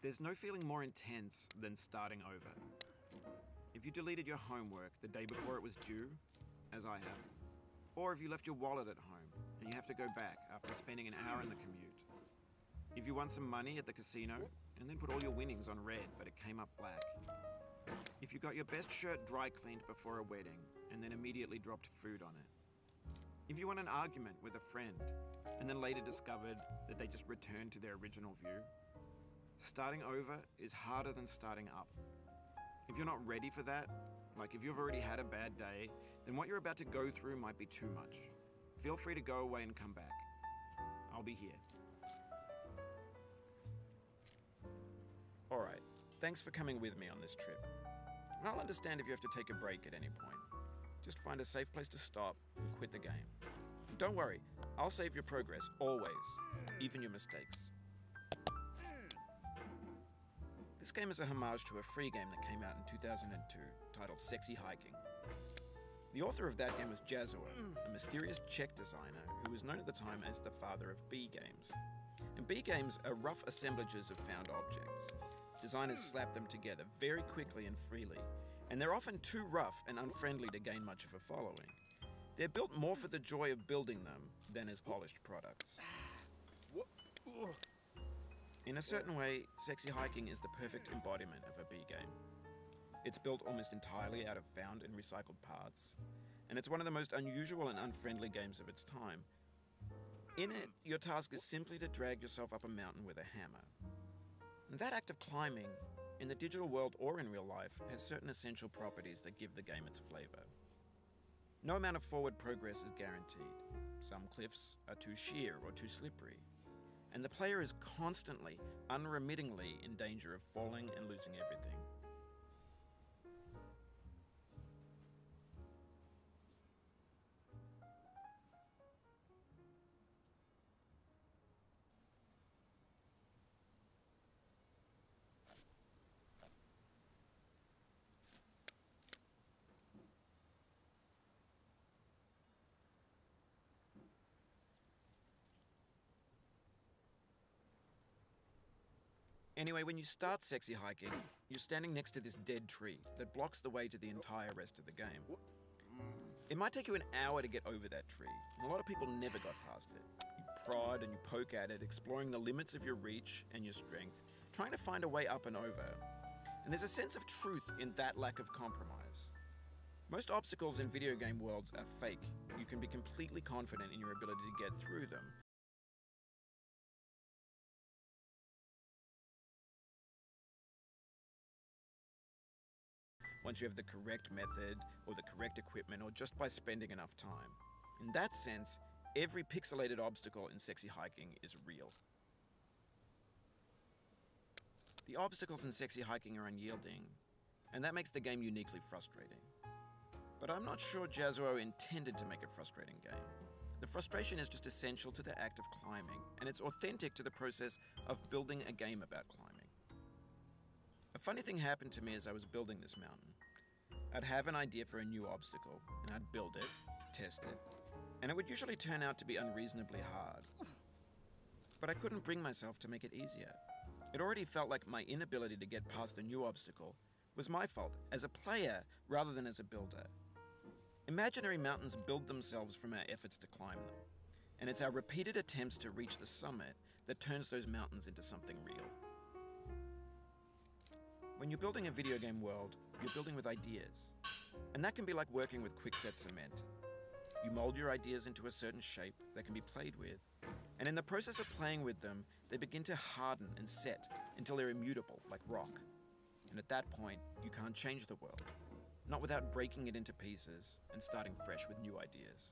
There's no feeling more intense than starting over. If you deleted your homework the day before it was due, as I have, or if you left your wallet at home and you have to go back after spending an hour in the commute. If you won some money at the casino and then put all your winnings on red but it came up black. If you got your best shirt dry cleaned before a wedding and then immediately dropped food on it. If you won an argument with a friend and then later discovered that they just returned to their original view. Starting over is harder than starting up. If you're not ready for that, like if you've already had a bad day, then what you're about to go through might be too much. Feel free to go away and come back. I'll be here. Alright, thanks for coming with me on this trip. I'll understand if you have to take a break at any point. Just find a safe place to stop and quit the game. Don't worry, I'll save your progress, always, even your mistakes. This game is a homage to a free game that came out in 2002, titled Sexy Hiking. The author of that game was Jazuo, a mysterious Czech designer who was known at the time as the father of B games. And B games are rough assemblages of found objects. Designers slap them together very quickly and freely, and they're often too rough and unfriendly to gain much of a following. They're built more for the joy of building them than as polished products. In a certain way, Sexy Hiking is the perfect embodiment of a B game. It's built almost entirely out of found and recycled parts, and it's one of the most unusual and unfriendly games of its time. In it, your task is simply to drag yourself up a mountain with a hammer. And that act of climbing, in the digital world or in real life, has certain essential properties that give the game its flavor. No amount of forward progress is guaranteed. Some cliffs are too sheer or too slippery. And the player is constantly, unremittingly in danger of falling and losing everything. Anyway, when you start Sexy Hiking, you're standing next to this dead tree that blocks the way to the entire rest of the game. It might take you an hour to get over that tree, and a lot of people never got past it. You prod and you poke at it, exploring the limits of your reach and your strength, trying to find a way up and over. And there's a sense of truth in that lack of compromise. Most obstacles in video game worlds are fake. You can be completely confident in your ability to get through them. Once you have the correct method, or the correct equipment, or just by spending enough time. In that sense, every pixelated obstacle in Sexy Hiking is real. The obstacles in Sexy Hiking are unyielding, and that makes the game uniquely frustrating. But I'm not sure Jazuo intended to make a frustrating game. The frustration is just essential to the act of climbing, and it's authentic to the process of building a game about climbing. A funny thing happened to me as I was building this mountain. I'd have an idea for a new obstacle, and I'd build it, test it, and it would usually turn out to be unreasonably hard. But I couldn't bring myself to make it easier. It already felt like my inability to get past the new obstacle was my fault as a player rather than as a builder. Imaginary mountains build themselves from our efforts to climb them, and it's our repeated attempts to reach the summit that turns those mountains into something real. When you're building a video game world, you're building with ideas. And that can be like working with quickset cement. You mold your ideas into a certain shape that can be played with, and in the process of playing with them, they begin to harden and set until they're immutable, like rock. And at that point, you can't change the world, not without breaking it into pieces and starting fresh with new ideas.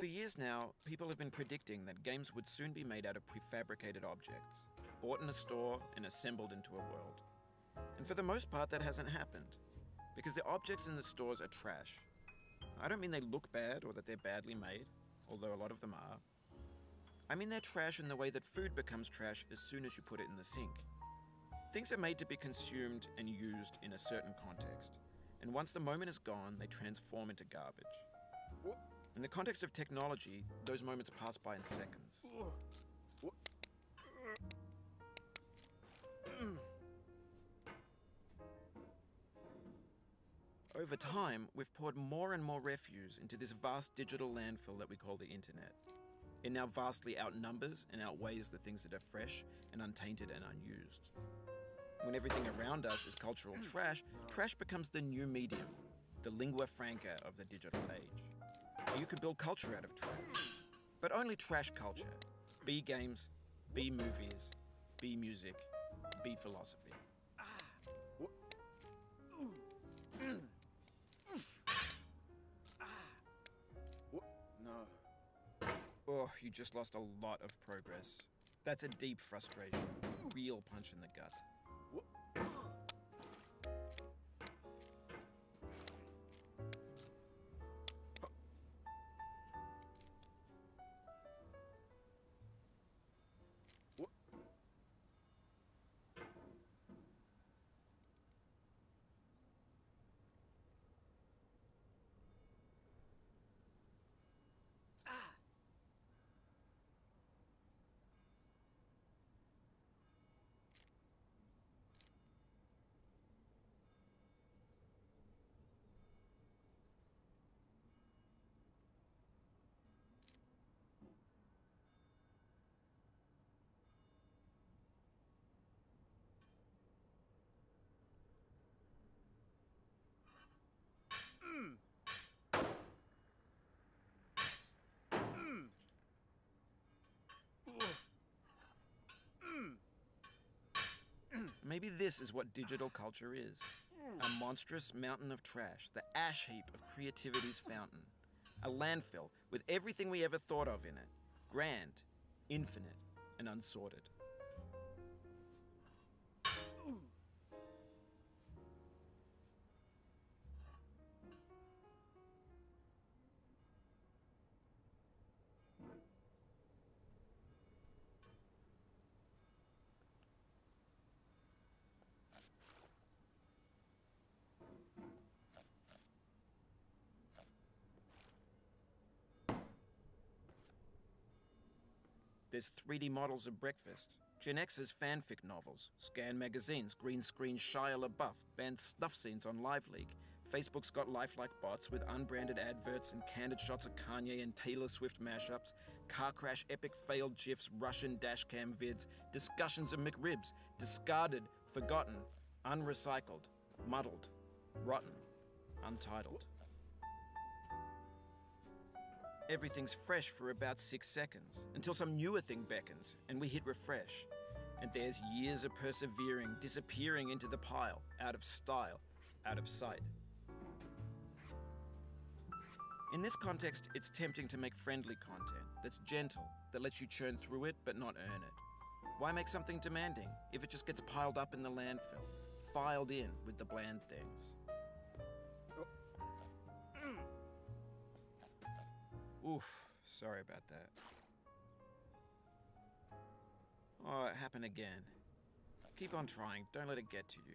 For years now, people have been predicting that games would soon be made out of prefabricated objects, bought in a store and assembled into a world. And for the most part, that hasn't happened, because the objects in the stores are trash. I don't mean they look bad or that they're badly made, although a lot of them are. I mean they're trash in the way that food becomes trash as soon as you put it in the sink. Things are made to be consumed and used in a certain context, and once the moment is gone, they transform into garbage. In the context of technology, those moments pass by in seconds. Over time, we've poured more and more refuse into this vast digital landfill that we call the internet. It now vastly outnumbers and outweighs the things that are fresh and untainted and unused. When everything around us is cultural trash, trash becomes the new medium, the lingua franca of the digital age. You can build culture out of trash, but only trash culture. B games, B movies, B music, B philosophy. No. Oh, you just lost a lot of progress. That's a deep frustration, a real punch in the gut. Maybe this is what digital culture is. A monstrous mountain of trash, the ash heap of creativity's fountain. A landfill with everything we ever thought of in it. Grand, infinite, and unsorted. There's 3D models of breakfast, Gen X's fanfic novels, scan magazines, green screen Shia LaBeouf, banned snuff scenes on Live Leak. Facebook's got lifelike bots with unbranded adverts and candid shots of Kanye and Taylor Swift mashups, car crash epic failed GIFs, Russian dashcam vids, discussions of McRibs, discarded, forgotten, unrecycled, muddled, rotten, untitled. Everything's fresh for about 6 seconds, until some newer thing beckons, and we hit refresh. And there's years of persevering, disappearing into the pile, out of style, out of sight. In this context, it's tempting to make friendly content that's gentle, that lets you churn through it but not earn it. Why make something demanding if it just gets piled up in the landfill, filed in with the bland things? Oof, sorry about that. Oh, it happened again. Keep on trying, don't let it get to you.